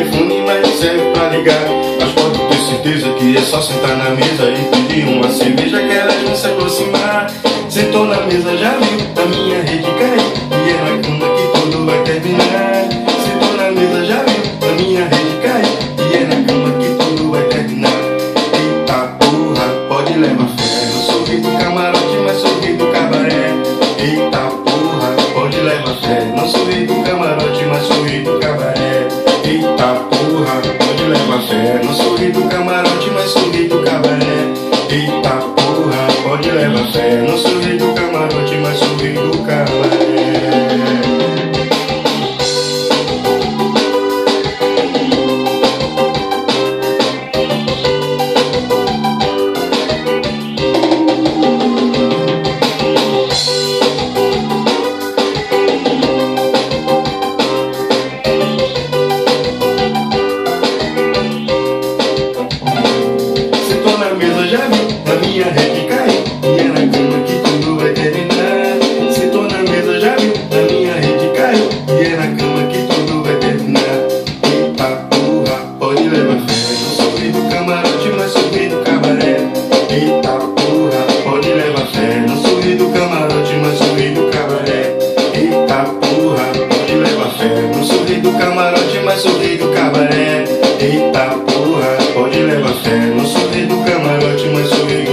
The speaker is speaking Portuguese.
iPhone, mas não serve pra ligar. Mas pode ter certeza que é só sentar na mesa e pedir uma cerveja que elas vão se aproximar. Sentou na mesa, já viu a minha rede cair, e é na cama que tudo vai terminar. Sentou na mesa, já viu a minha rede cair, e é na cama que tudo vai terminar. Eita porra, pode levar fé. Eu sou rei do camarote, mas sou rei do cabaré. Eita porra, pode levar fé. Não sou rei do camarote, mas sou rei do cabaré. Eita porra, pode levar fé. Não sou rei do camarote, mas sou rei do cabaré. Eita porra, pode levar fé. Não sou rei do camarote, mas sou rei do cabaré. Já viu a minha rede cair, e é na cama que tudo vai terminar. Sentou na mesa, já viu a minha rede cair, e é na cama que tudo vai terminar. Eita porra, pode levar fé. Não sou rei do camarote, mas sou rei do cabaré. Eita porra, pode levar fé. Não sou rei do camarote, mas sou rei do cabaré. Eita porra, pode levar fé. Não sou rei do camarote, mas sou rei do cabaré. Eita porra, pode levar fé. Não sou rei do camarote, mas sou rei